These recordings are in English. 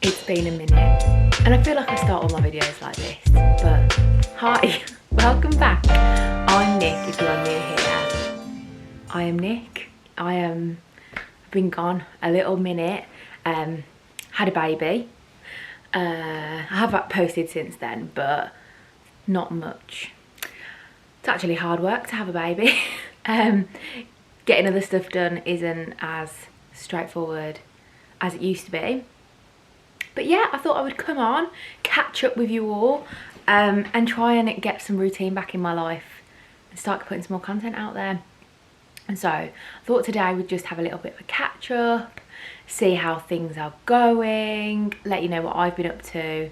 It's been a minute, and I feel like I start all my videos like this, but hi, welcome back. I'm Nick, if you are new here. I am Nick. I've been gone a little minute, had a baby. I have posted since then, but not much. It's actually hard work to have a baby. Getting other stuff done isn't as straightforward as it used to be. But yeah, I thought I would come on, catch up with you all, and try and get some routine back in my life and start putting some more content out there. And so I thought today we'd just have a little bit of a catch up, see how things are going, let you know what I've been up to,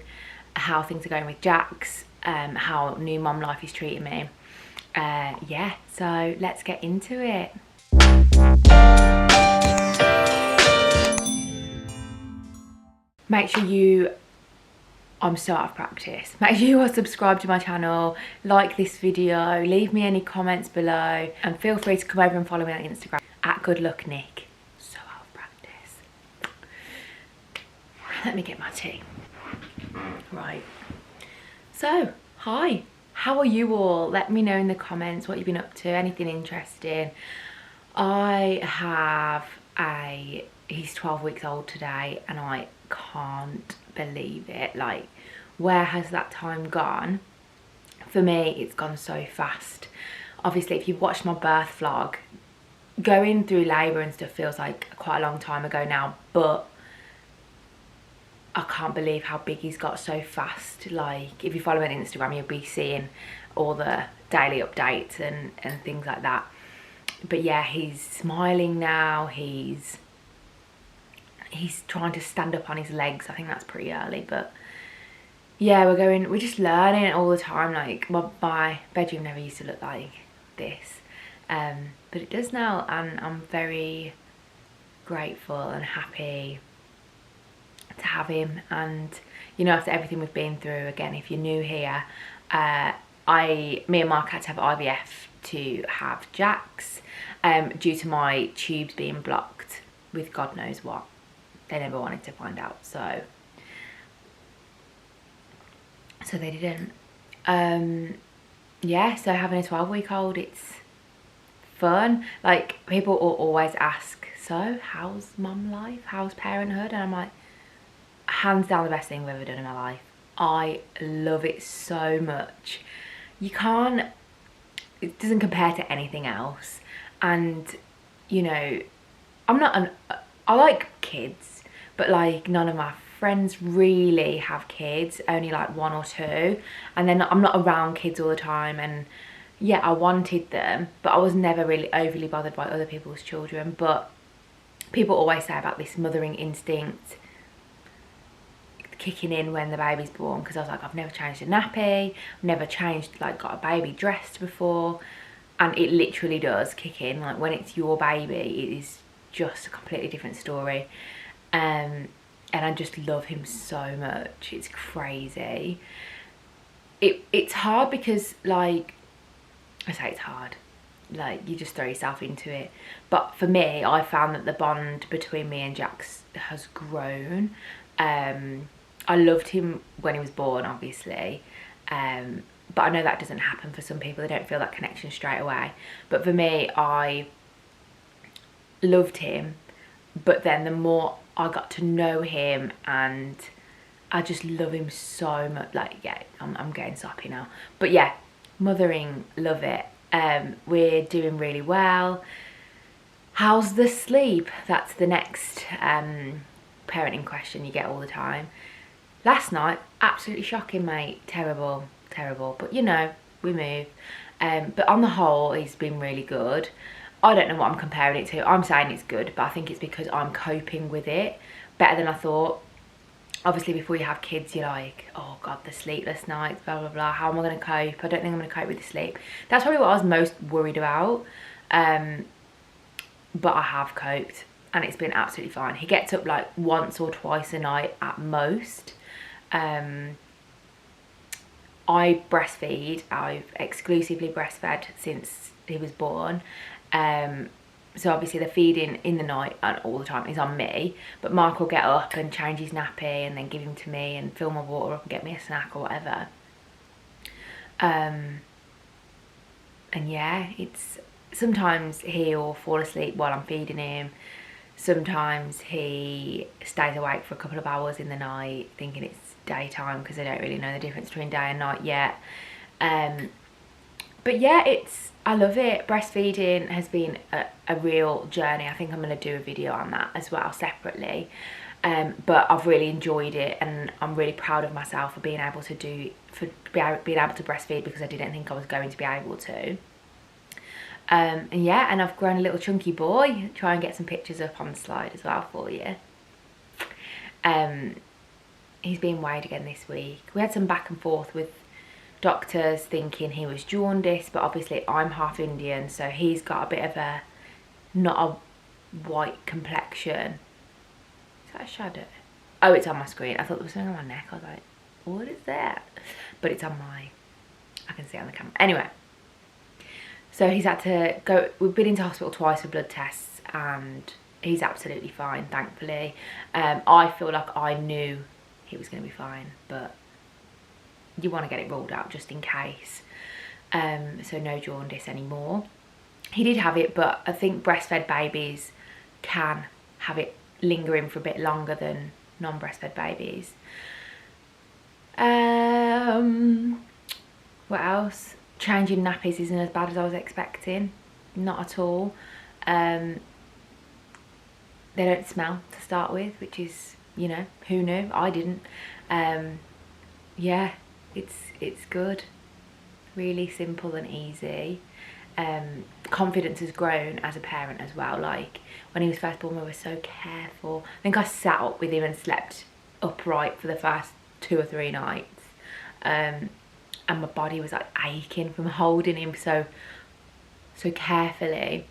how things are going with Jax, how new mum life is treating me. Yeah, so let's get into it. Make sure I'm so out of practice. Make sure you are subscribed to my channel, like this video, leave me any comments below, and feel free to come over and follow me on Instagram at GoodLuckNic. So out of practice. Let me get my tea. Right. So, hi. How are you all? Let me know in the comments what you've been up to, anything interesting. He's 12 weeks old today, and I can't believe it. Like, where has that time gone? For me, it's gone so fast. Obviously, if you've watched my birth vlog, going through labour and stuff feels like quite a long time ago now, but I can't believe how big he's got so fast. Like, if you follow me on Instagram, you'll be seeing all the daily updates and things like that. But yeah, he's smiling now. He's trying to stand up on his legs. I think that's pretty early, but yeah, we're just learning it all the time. Like, my bedroom never used to look like this, but it does now, and I'm very grateful and happy to have him. And you know, after everything we've been through, again, if you're new here, me and Mark had to have IVF to have Jax, due to my tubes being blocked with God knows what. They never wanted to find out, so they didn't. Yeah, so having a 12-week-old, it's fun. Like, people always ask, so how's mum life, how's parenthood? And I'm like, hands down the best thing I've ever done in my life. I love it so much. It doesn't compare to anything else. And you know, I like kids, but like, none of my friends really have kids, only like one or two, and then I'm not around kids all the time. And yeah, I wanted them, but I was never really overly bothered by other people's children. But people always say about this mothering instinct kicking in when the baby's born, because I was like, I've never changed a nappy, I've never got a baby dressed before, and it literally does kick in. Like, when it's your baby, it is just a completely different story. And I just love him so much. It's crazy. It's hard because, like, I say it's hard, like, you just throw yourself into it. But for me, I found that the bond between me and Jax has grown. I loved him when he was born, obviously, but I know that doesn't happen for some people. They don't feel that connection straight away. But for me, I loved him, but then the more I got to know him, and I just love him so much. Like, yeah, I'm getting soppy now, but yeah, mothering, love it. We're doing really well. How's the sleep? That's the next parenting question you get all the time. Last night, absolutely shocking, mate. Terrible, but you know, we move. But on the whole, he's been really good. I don't know what I'm comparing it to. I'm saying it's good, but I think it's because I'm coping with it better than I thought. Obviously, before you have kids, you're like, oh God, the sleepless nights, blah, blah, blah. How am I going to cope? I don't think I'm going to cope with the sleep. That's probably what I was most worried about. But I have coped, and it's been absolutely fine. He gets up like once or twice a night at most. I breastfeed. I've exclusively breastfed since he was born. So obviously the feeding in the night and all the time is on me, but Mark will get up and change his nappy and then give him to me and fill my water up and get me a snack or whatever. And yeah, it's sometimes he'll fall asleep while I'm feeding him. Sometimes he stays awake for a couple of hours in the night thinking it's daytime because I don't really know the difference between day and night yet. But yeah, I love it. Breastfeeding has been a real journey. I think I'm going to do a video on that as well separately. But I've really enjoyed it, and I'm really proud of myself for being able to being able to breastfeed, because I didn't think I was going to be able to. And yeah, and I've grown a little chunky boy. Try and get some pictures up on the slide as well for you. He's been weighed again this week. We had some back and forth with doctors thinking he was jaundice, but obviously I'm half Indian, so he's got a bit of a, not a white complexion. Is that a shadow? Oh, it's on my screen. I thought there was something on my neck. I was like, what is that? But it's on my, I can see it on the camera. Anyway, so he's had to go, we've been into hospital twice for blood tests, and he's absolutely fine, thankfully. I feel like I knew he was going to be fine, but you want to get it ruled out just in case. So no jaundice anymore. He did have it, but I think breastfed babies can have it lingering for a bit longer than non-breastfed babies. What else? Changing nappies isn't as bad as I was expecting. Not at all. They don't smell to start with, which is, you know, who knew? I didn't. Yeah, it's good. Really simple and easy. Confidence has grown as a parent as well. Like when he was first born, we were so careful. I think I sat up with him and slept upright for the first 2 or 3 nights. And my body was like aching from holding him so carefully.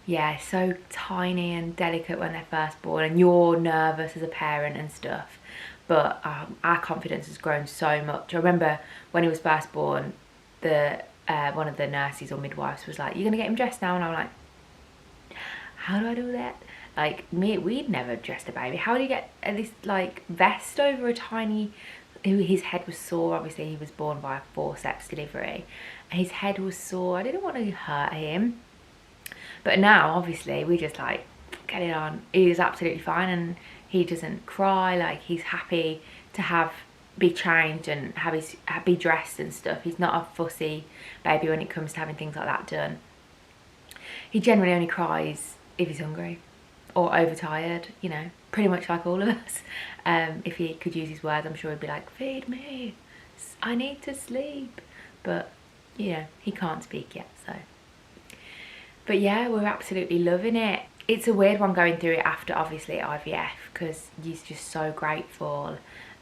Yeah, so tiny and delicate when they're first born, and you're nervous as a parent and stuff. But our confidence has grown so much. I remember when he was first born, one of the nurses or midwives was like, "You're gonna get him dressed now?" And I'm like, "How do I do that?" Like we'd never dressed a baby. How do you get this like vest over a tiny? His head was sore. Obviously, he was born by a forceps delivery. His head was sore. I didn't want to hurt him. But now, obviously, we just like get it on. He's absolutely fine, and he doesn't cry. Like he's happy to be changed and be dressed and stuff. He's not a fussy baby when it comes to having things like that done. He generally only cries if he's hungry or overtired, you know, pretty much like all of us. If he could use his words, I'm sure he'd be like, "Feed me, I need to sleep." But, you know, he can't speak yet, so. But yeah, we're absolutely loving it. It's a weird one going through it after, obviously, IVF, because you're just so grateful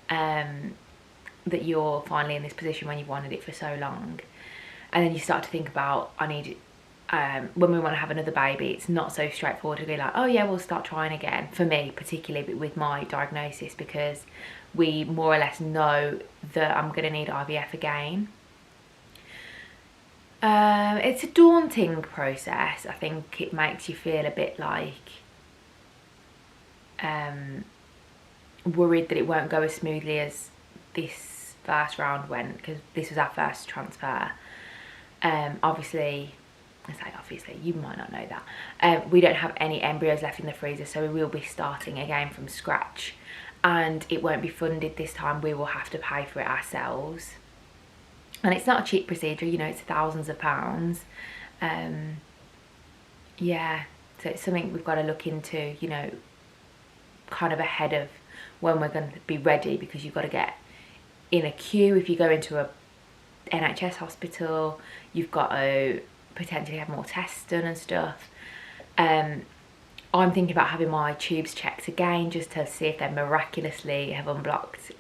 that you're finally in this position when you've wanted it for so long. And then you start to think about, when we want to have another baby, it's not so straightforward to be like, oh yeah, we'll start trying again. For me, particularly with my diagnosis, because we more or less know that I'm going to need IVF again. It's a daunting process. I think it makes you feel a bit like worried that it won't go as smoothly as this first round went, because this was our first transfer. Obviously, you might not know that. We don't have any embryos left in the freezer, so we will be starting again from scratch, and it won't be funded this time. We will have to pay for it ourselves. And it's not a cheap procedure, you know, it's thousands of pounds. Yeah, so it's something we've got to look into, you know, kind of ahead of when we're going to be ready, because you've got to get in a queue. If you go into a NHS hospital, you've got to potentially have more tests done and stuff. I'm thinking about having my tubes checked again, just to see if they miraculously have unblocked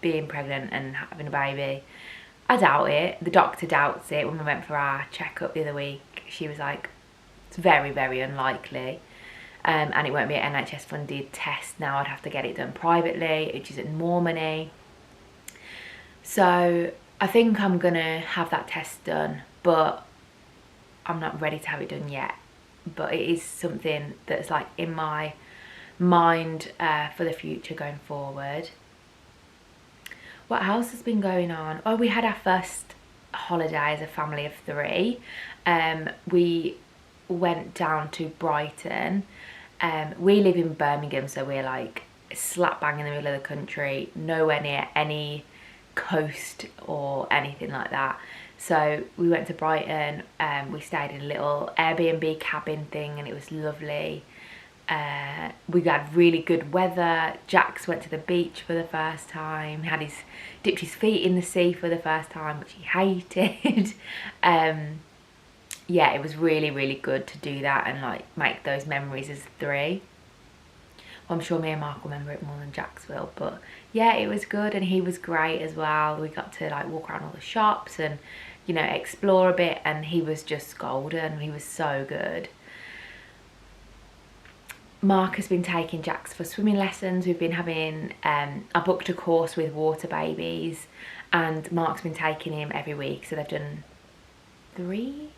being pregnant and having a baby. I doubt it. The doctor doubts it. When we went for our checkup the other week, she was like, it's very, very unlikely. And it won't be an NHS funded test now. I'd have to get it done privately, which is more money. So I think I'm gonna have that test done, but I'm not ready to have it done yet, but it is something that's like in my mind for the future going forward. What else has been going on? Oh, we had our first holiday as a family of 3. We went down to Brighton. We live in Birmingham, so we're like slap bang in the middle of the country, nowhere near any coast or anything like that. So we went to Brighton. We stayed in a little Airbnb cabin thing, and it was lovely. We had really good weather. Jax went to the beach for the first time, dipped his feet in the sea for the first time, which he hated. Yeah, it was really, really good to do that and like make those memories as 3. Well, I'm sure me and Mark will remember it more than Jax will, but yeah, it was good, and he was great as well. We got to like walk around all the shops and, you know, explore a bit, and he was just golden. He was so good. Mark has been taking Jax for swimming lessons. We've been having, I booked a course with water babies, and Mark's been taking him every week. So they've done 3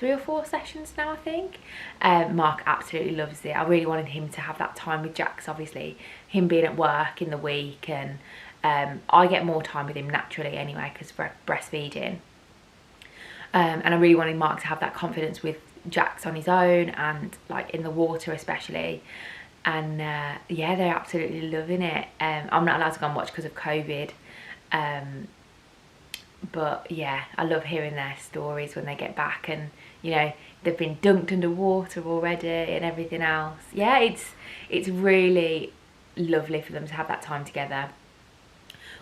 or 4 sessions now, I think. Mark absolutely loves it. I really wanted him to have that time with Jax, obviously, him being at work in the week, and I get more time with him naturally anyway because we're breastfeeding. And I really wanted Mark to have that confidence with Jax on his own and like in the water especially. And yeah, they're absolutely loving it. I'm not allowed to go and watch because of COVID. But yeah, I love hearing their stories when they get back, and you know, they've been dunked underwater already and everything else. Yeah, it's really lovely for them to have that time together.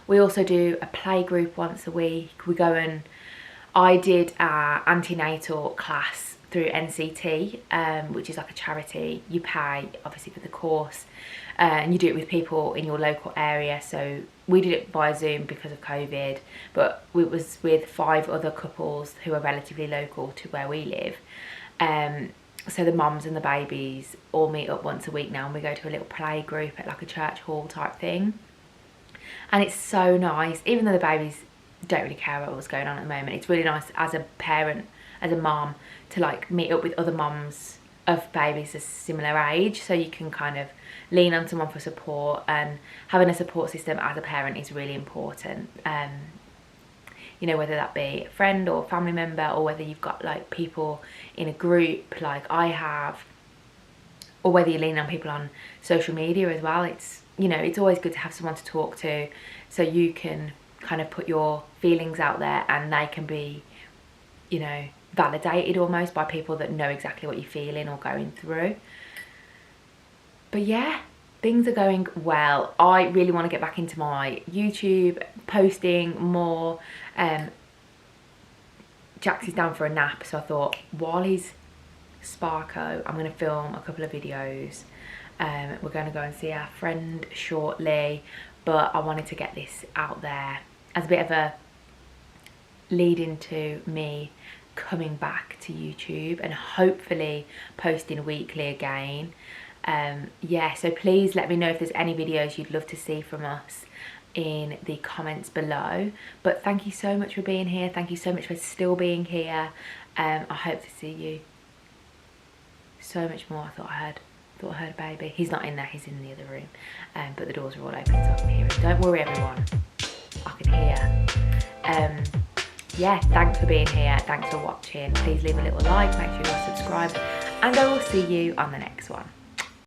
We also do a play group once a week. We go and I did our antenatal class through NCT, which is like a charity. You pay obviously for the course, and you do it with people in your local area. So we did it via Zoom because of COVID, but it was with 5 other couples who are relatively local to where we live. So the mums and the babies all meet up once a week now, and we go to a little play group at like a church hall type thing. And it's so nice, even though the babies don't really care about what's going on at the moment. It's really nice as a parent, as a mom, to like meet up with other moms of babies a similar age, so you can kind of lean on someone for support, and having a support system as a parent is really important. You know, whether that be a friend or family member, or whether you've got like people in a group like I have, or whether you lean on people on social media as well. It's, you know, it's always good to have someone to talk to, so you can kind of put your feelings out there and they can be, you know, validated almost by people that know exactly what you're feeling or going through. But yeah, things are going well. I really want to get back into my YouTube, posting more. Jax is down for a nap, so I thought while he's Sparko, I'm going to film a couple of videos. We're going to go and see our friend shortly, but I wanted to get this out there as a bit of a lead into me coming back to YouTube and hopefully posting weekly again. Yeah, so please let me know if there's any videos you'd love to see from us in the comments below. But thank you so much for being here. Thank you so much for still being here. I hope to see you so much more. I thought I heard a baby. He's not in there, he's in the other room, but the doors are all open so I can hear him. Don't worry everyone, I can hear. Yeah, thanks for being here, thanks for watching. Please leave a little like, make sure you're subscribed, and I will see you on the next one.